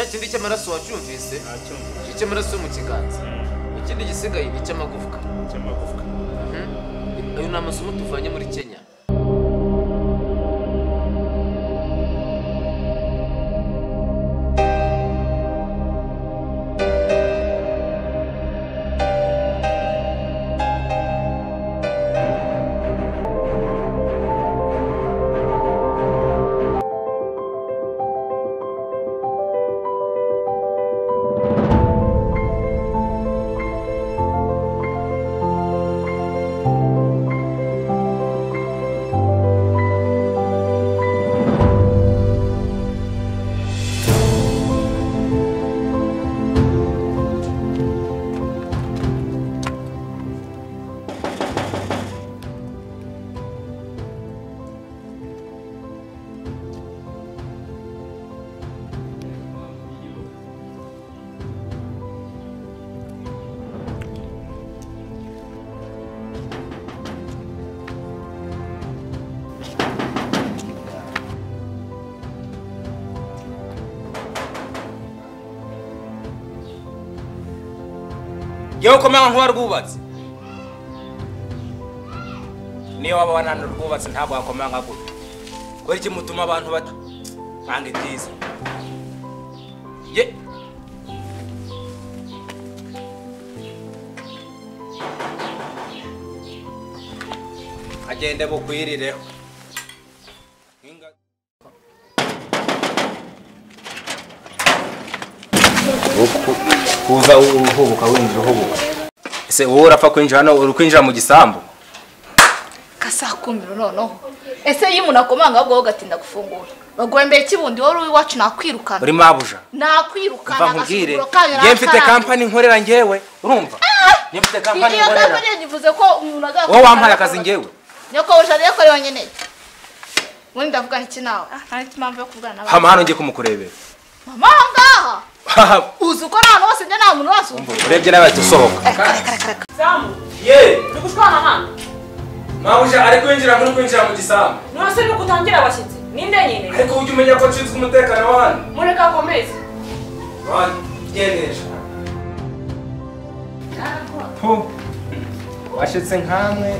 cya kindi cy'amaraso wacyumvise icy'amaraso mu kiganza ikindi gisigaye ni cy'amagufwa ayo ni amasomo tuvanye muri Kenya. Yo komanga nkuba rwubatse niyo waba wananura rwubatse ntabwo wakomanga gute kwera iki mutuma abantu bata kandi byiza ye agende bukwirireho kuza uhubuka winjira uhubuka ese wowe urapfa kwinjira hano uri kwinjira mu gisambu kasakumbiro noneho ese iyo umuntu akomanga ahubwo gatinda gufungura bagwembeye kibundi wari iwacu nakwirukana uri mabuja nakwirukana nkubwire ngiye mfite company nkorera ngewe urumva ngiye mfite company nkorera iyo company nivuze ko umuntu agaza wowe wampaye akazi ngewe nyoko ujariye ko yonyene muri ndavuga iki nawe nta mpamvu yo kuvugana nawe hama hano ngiye kumukurebera mama ngaha uzuko nano wose nje nta muntu wase urebye nawe tusohoka Samu ye uri gushwana hano mabuja ari kwinjira muri kwinjira mu gisambu nose ni gutangira abashyitsi ninde nyine ariko ujye umenya ko nshinzwe umutekano wa hano mureka komeze wagendeje washitse nkamwe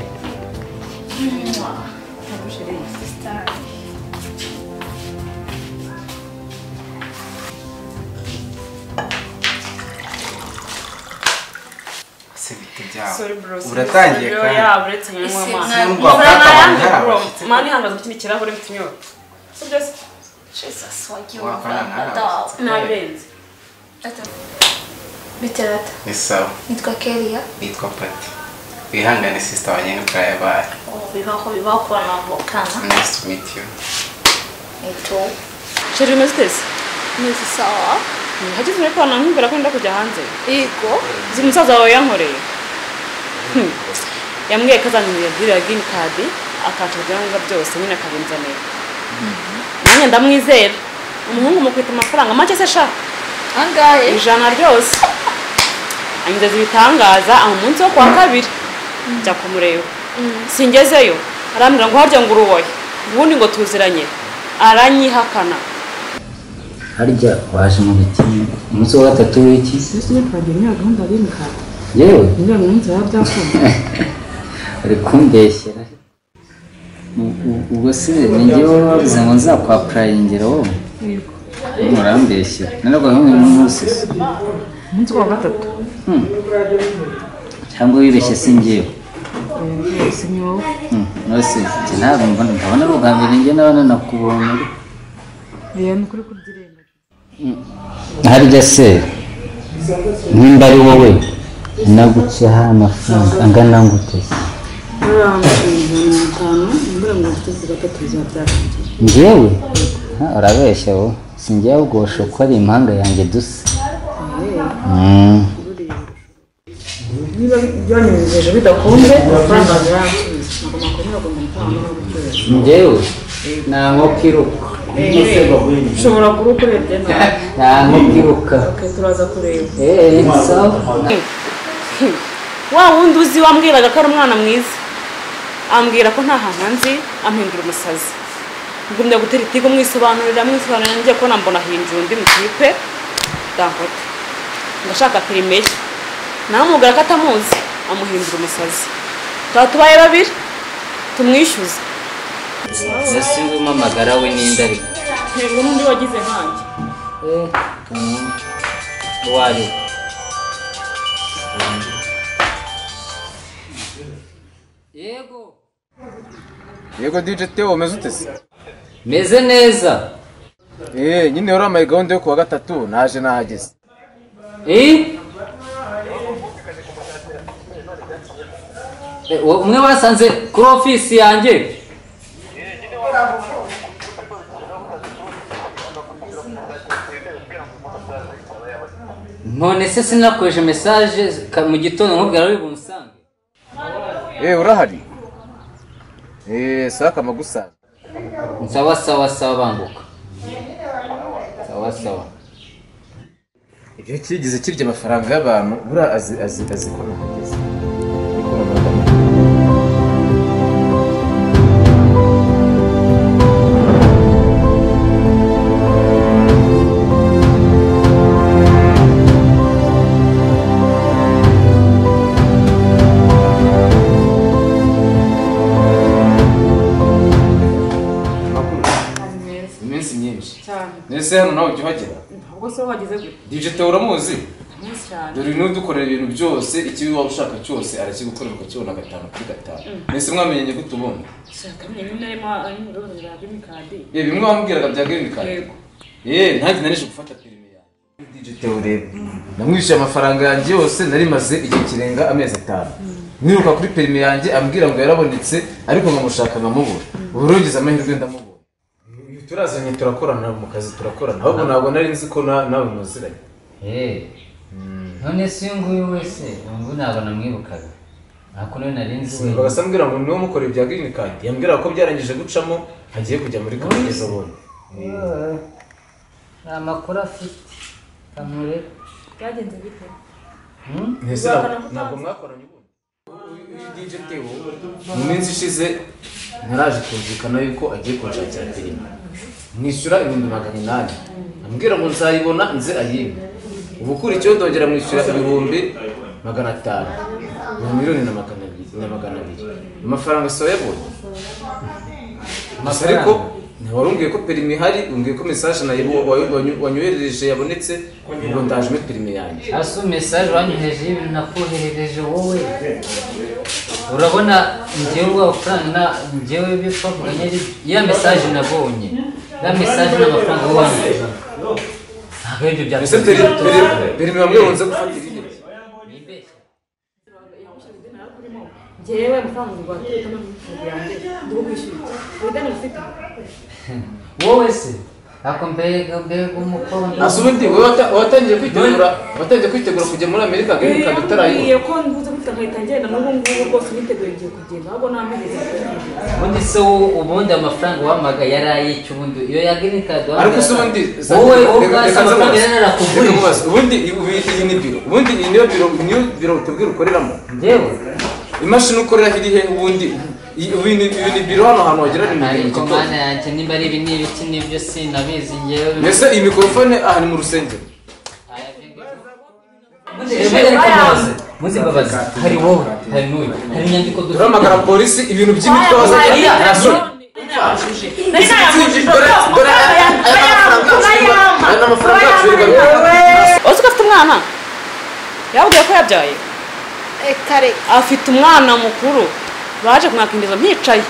Sorry bro. Uratangiye kandi. Ya uretse nywa mama. Bro, mani hangaza gukina ikirahure mutinyoro. So just Jesus wagiye Wakana nabirenze. biterata Ni sawa. nitwa Kelia Nitwa Pati. Wihangane sister wanjye bwayabaye. bibaho kwa navukana Nice to meet you. eto Sheri mestesi. nisi sawa Hagize uri kwa nambira ko ndakujya hanze. iko Zi musaza wawe yankoreye. Yambwiye kazanira dira green card akatujyanga byose nyine akabinzanira. Nanjye ndamwizera. Umuhungu mukwita amafaranga make se sha. angahe Ijana ryose. Anyigeze bitangaza aho munsi wo kwa kabiri. Njya kumureba. Singezeyo. Arambwira ngo harya ngo uruboye. Ubundi ngo tuziranye. Aranyihakana. harya waje mu biti umunsi wa gatatu w'iki Sisi twagiye nyaga gahunda green card. yewe Njya mu nzira byakunda. uri kumbeshyera ubwo se ni njyewe wavuze ngo nzakwapurayingira wowe murambeshyera naravuga nk'uyu munsi se Umunsi wa gatatu. cyangwa wibeshye si njyewe Si ni wowe. nose njye ntabwo ndabona ari ubwa mbere njye nabona nakubonye Ni ukuri kubyirenga. harya se nimba ari wowe naguciyeho amafaranga angana gute njyewe urabeshya wowe si njyewe ubwosho ko ari impanga yanjye dusa Niba byanyuzeje bidakunze amafaranga yaransubiza. njyewe nta nkoko iruka Ushobora kuruka urebye nawe. nta nkoko iruka Turaza kureba. sawa Wa wundi uzi wambwiraga ko ari umwana mwiza. Ambwira ko nta hantu nzi ampindura umusazi. Ngumya gutera itigo mwisobanurira ngiye ko nambona hinje undi mutipe dangote ngashaka perime ye namubwira ko atamuzi amuhindura umusazi tubaye babiri tumwishyuza yasinze umamagara we n'indi ariko yego n'undi wagize nkanjye wayo Yego DJ Theo umeze ute se? meze neza Nyine yari amaye gahunda yo kuwa gatatu naje nahageze. umwe wasanze kuri ofisi yanjye none se sinakoresha message mu gitondo nkubwira ari bumusange Urahari? Saka magusa. sawa banguka sawa Ibyo kigize kirya amafaranga y'abantu bura azi ko nahageze. Nese hano nawe ujyagera. Ubwo se wagize gute? Digital uramuzi? Nisi cyane. Dore n'udukorera ibintu byose ikibi waba ushaka cyose arakigukorera ukakibona 5 kuri 5. Nese mwamenye gute ubundi? Shaka nyine arimo rorera green card. Bimwe wamubwiraga bya green card. Yego. Ntazi narishe gufata perime yanjye. Digital urebe. Namwishyuye amafaranga yanjye yose nari maze igihe kirenga amezi 5. Niruka kuri perime yanjye ambwira ngo yarabonetse ariko ngamushaka nkamubura. Uburugize amahirwe ndamubura. Turazanye turakorana mu kazi turakorana ahubwo ntabwo nari nzi ko nawe muziranye. none se nguyu wese ngo ntabwo namwibukaga nako none nari nzi we bagasambwira ngo niwe mukora ibya green card yambwira ko byarangije gucamo hagiye kujya muri kaminuza bonye. amakuru afite kamure Byagenze bite? Nese ntabwo mwakoranye ubundi. DJ Theo mu minsi ishize naraje kumvikana yuko agiye kunshakira perime. Mwishyura 800. Ambwira ngo nzayibona nze ayimwe. Ubu kuri cyo ndongera mwishyura 500. 1,200,000. Amafaranga so yabonye. Ariko ntiwarungiye ko perime ihari ungiye ko message nayo wanyohereje yabonetse ngo ndaje muri perime yanjye. asu message wanyohereje ibintu nakoherereje wowe urabona njyewe amafaranga njyewe bipfavuganye ya message nabonye ya message n'amafaranga wanjye ntabwo ibyo Ese perime bamwe bonze gufatira ibye. Jewe amafaranga ngo atete no yanjye ndi kwishyura. Wedane ufite. wowe se ako mbega umukondo Asubundi watangiye kwitegura kujya muri Amerika green card utarayiho. Iyo ko nduze gufite nkahita ngenda n'ubu ngubu rwose niteguye ngiye kugenda ahubwo nampereza. ubundi se ubundi amafaranga wamaga yaraye cy'ubundi iyo ya green card Ariko ubundi wowe ubwase amafaranga yarakugurisha ubundi iyi ni biro. Ubundi iyi niyo biro utubwira ukoreramo. njyewe Imashini ukorera iri he ubundi? Ibi ni biro hano hantu wagira ni ariko mana yanjye nimba ari ibintu ibiki nibyo sinabizi njyewe Mbese iyi mikrofone aha ni mu rusengero. muzi babaza hari wowe hari n'uyu hari inyandiko Uramagara polisi ibintu by'imitwe bazajya Uzi ko afite umwana? Yabwiye ko yabyaye. Kare. Afite umwana mukuru. Baje kumwakindiza mpicaye.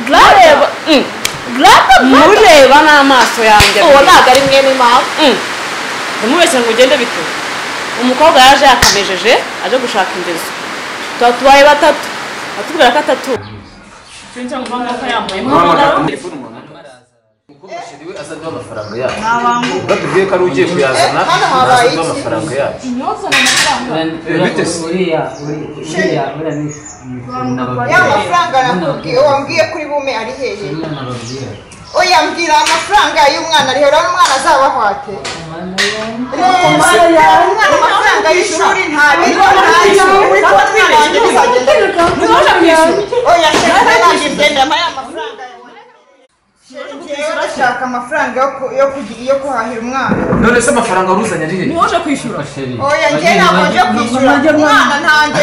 Grave. Mureba n'amaso yanjye. Uwo ntabwo ari mwene mama. Ndamubeshya ngo ugende bito. Umukobwa yaje yakamejeje aje gushaka indezo. Tubaye batatu. Atubwira ko atatu. Cyangwa ngo mwaka yambaye Umushiriwe azadwa amafaranga yacu. Batubwiye ko ari ugiye kuyazana azadwa amafaranga yacu. Ya mafaranga nakubwiye wambwiye kuri bume ari hehe? Oya mbwira amafaranga y'umwana ari hehe? Umwana azabahwate. Amafaranga y'ishuri ntabiryo ntacyo. Oya shaka nanjye ndenda aya mafaranga yawe. Ngewe ndashaka amafaranga yo kuhahira umwana. None se amafaranga uruzanya ari he? Ni waje kwishyura. Oya njye ntabwo nje kwishyura umwana ntanjye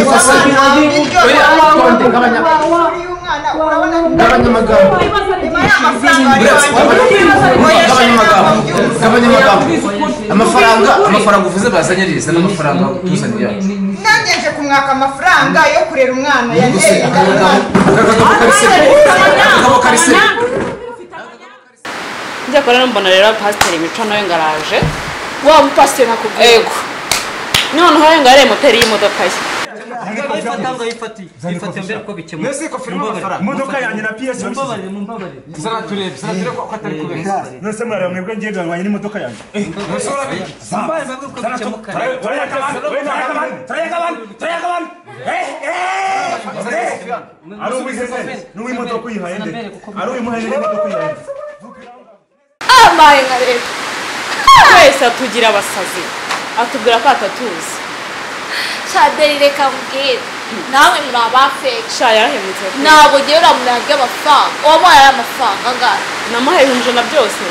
amafaranga uvuze bazanye ari he? N'amafaranga tuzanye nanjye nje kumwaka amafaranga yo kurera umwana njya kora mbona rero pasiteri Mico nawe ngaraje wa mupasiteri nakubwiye ego noneho yangare moteri y'imodoka ye Ifata mbere ko bikemuye. Nese ko filime amafaranga. Imodoka yanjye na PS Mumbabarire. Zana turebe ko atari kubeshya. nose mwari mwebwe ngiye gangwanye n'imodoka yanjye. Mumbabarire mbabwe ko bikemuka. Ari uwiheze n'uw'imodoka uyihaye nde? Ari uwimuhaye n'imodoka uyihaye nde? amaye nka leta wese atugira abasazi atubwira ko atatuzi shaderi reka mbwira nawe muri abafeke sha yarahemutse ntabwo ugiye uramunara ry'amafaranga wamuhaye amafaranga angana namuhaye ijana byose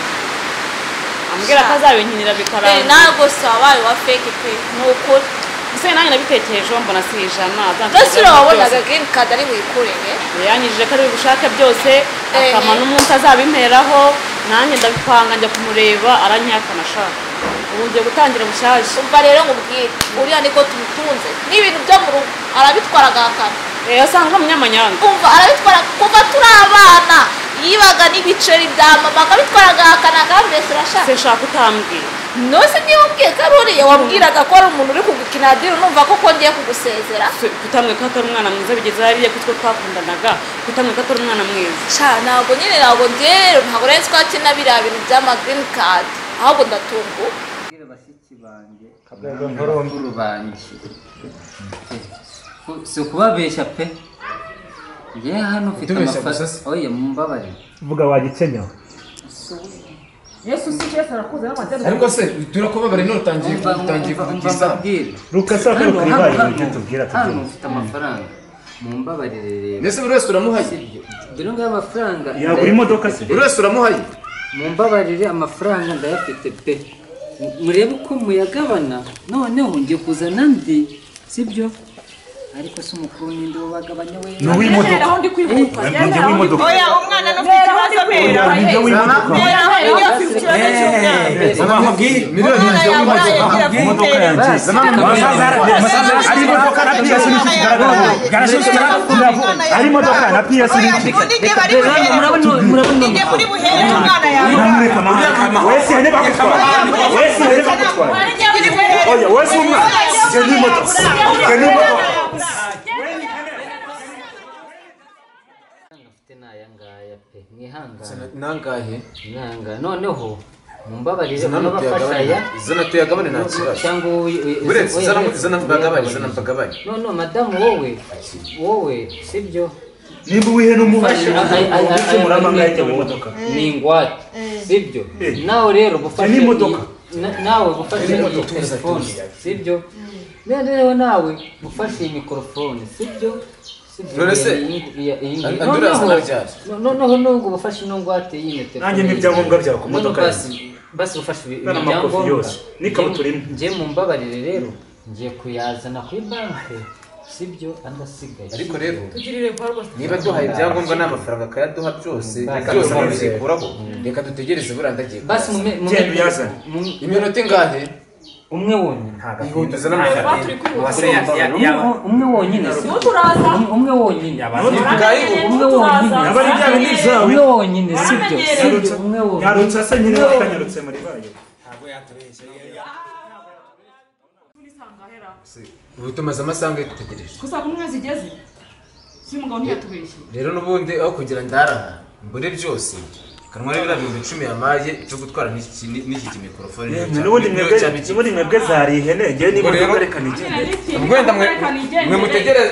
ambwira ko azabinkinira bikaranga nawe rwose wabaye wa feke pe ni ukuri ese nanjye nabitekerejeho mbona si ijana mbese urawabonaga green card ari buyikurenge yanyujije ko ari bushake byose akama n'umunsi azabimperaho nanjye ndabipanga njya kumureba aranyihakana ashaka ubu ngiye gutangira bushyashya umva rero nkubwire uriya niko tumutunze n'ibintu byo mu rugo arabitwara agahakana asanzwe umunyamanyanga umva arabitwara kuva turi abana yibaga n'ibiceri bya mama akabitwara agahakana akambese urashaka sinshaka utambwira nose niba ubwiye ko ari uriya wabwiraga ko ari umuntu uri kugukina diri numva ko ngiye kugusezera kutamwe ko atari umwana mwiza bigeze hariya kutwo twakundanaga kutamwe ko atari umwana mwiza sha ntabwo nyine ntabwo ngiye rero ntabwo rero nzi ko hakina biriya bintu by'ama green card ahubwo ndatungu Bashiki banjye kabaguru banjye si ukubabeshya pe njye hano mfite amafaranga oya mumbabarire Vuga wagikenyewe. yesu si cyese arakuze n'amadeni ariko se turakubabare none utangiye kugisa Luka saka kuribaye ibyo tubwira hano tubyina. mfite amafaranga mumbabarire rero Nese buri wese uramuhaye dore ngo amafaranga Yagura imodoka se. buri wese uramuhaye mumbabarire amafaranga ndayafite pe murebe uko muyagabana noneho ngiye kuzana ndi sibyo ariko se umukuru n'indi wabagabanya we Ni uw'imodoka. aho ndi kwihuta Ni uw'imodoka. oya umwana n'ufite ikibazo mbere Ni uw'imodoka. miliyoni Imodoka yanjye. Ari imodoka na PS n'iki kigaragara. Garashishikara ari imodoka na PS n'iki. undi bari buhere muri buhere umwana yawe Namureka mama. Wese yane bakutwara. Wese yane bakutwara. Oya wese umwana. Je ni imodoka. Je ni imodoka. afite nayangaya pe mwihangane nangahe mwihangane noneho mumbabarire zana mubafashaya tuyagabane nta kibazo cyangwa uretse zana mbagabane no madamu wowe sibyo Nimba wihe n'umuhaye. Fashe Muramanga yajya mu modoka. ni ingwate sibyo nawe rero gufasha Ni imodoka. nawe gufasha iyi telefone sibyo rero nawe gufasha iyi mikorofone sibyo None se andura sanaryari noneho nubwo bufasha ino ngwate yine telefone Nanjye n'ibyangombwa byawe ku modoka basi ufasha n'amakofi yose n'ikabutura imwe. njye mumbabarire rero ngiye kuyazana kuri banki sibyo andasigaye ariko rero tugirire vuba rwose niba duhaye ibyangombwa n'amafaranga akayaduha byose byose babikuraho reka dutegereze buriya ndagiye basi Genda uyazane. iminota ingahe umwe wonyine ihutiza n'amafaranga umwe wonyine si turaza umwe wonyine Yaba ari bya bindi zawe. umwe wonyine sibyo umwe wonyine Yarutse asa nyine bakanyarutse muri bayo. ubu tumaze amasaha dutegereje gusa ku mwezi igeze si umugabo ntiyatubeshye rero n'ubundi aho kugira ndaraha mbure byose kanwara biriya bihumbi 10 yamaye cyo gutwara n'iki kimikorofone N'ubundi mwebwe zari ihene ngewe niba reka nigende. wenda mwe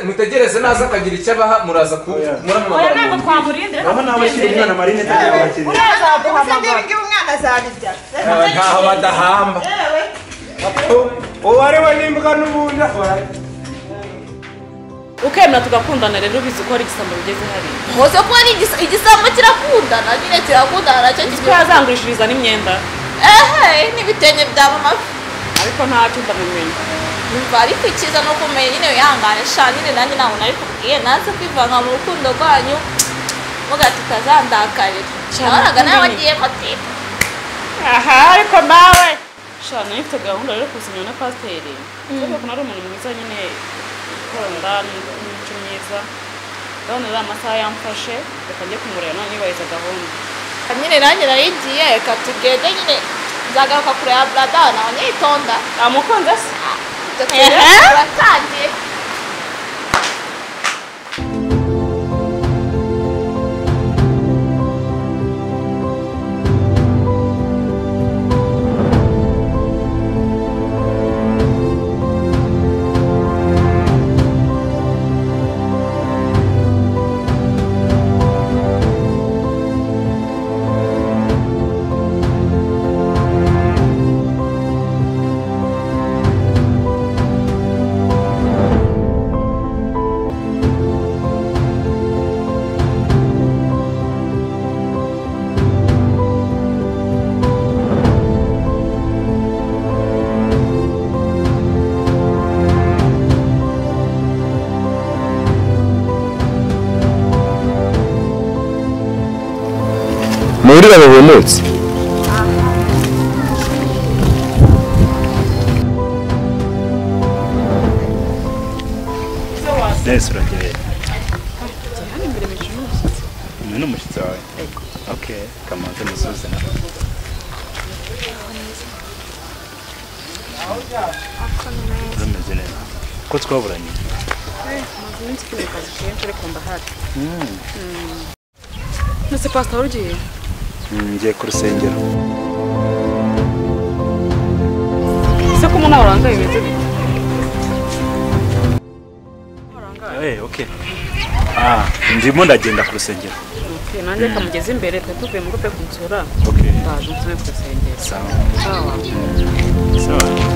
mutegereze naza akagira icyo abaha muraza oya ntabwo twamurindira Aba nawe shiri umwana marine cyangwa abakiri. nibyo umwana azabirya ntaho badahamba uwo ari we n'imbwa n'ubundi akora ukemera tugakundana rero ubizi ko ari igisambo bigeze hariya hose ko ari igisambo kirakundana nyine kirakundana nacyo ko yazangurishiriza n'imyenda n'ibitenge bya mama ariko ntacyo ndamumenya yumva ariko ikiza no kumenya nyine wihangane sha nyine nanjye ntabwo nari kubwiye nanze kwivanga mu rukundo rwanyu mugati utazandakarira nabonaga nawe wagiyemo tipe ariko nawe sha nari mfite gahunda rero kuzinywa na pasiteri kubera ko nari umuntu mwiza nyine ukunda n'imico myiza ndabona ari amasaha yamfashe reka njye kumureba none nibaheza gahunda nyine nanjye narigiye reka tugende nyine nzagaruka kureba brada nawe nyitonda amukunze se turatangiye muri abo bonotse nese urageye uyu ni umushyitsi wawe okay kamanze musubize nawe urameze neza ko twaburanye maze iminsi kuri kazi kenshi ariko ndahari nese pastor ugiye ngiye ku rusengero ese ko umuntu arangaye bimeze bite okay ndimo ndagenda ku rusengero okay nanjye kamugeze imbere tuvuye mu rupe kunsura okay ndaje nsubire ku rusengero sawa sawa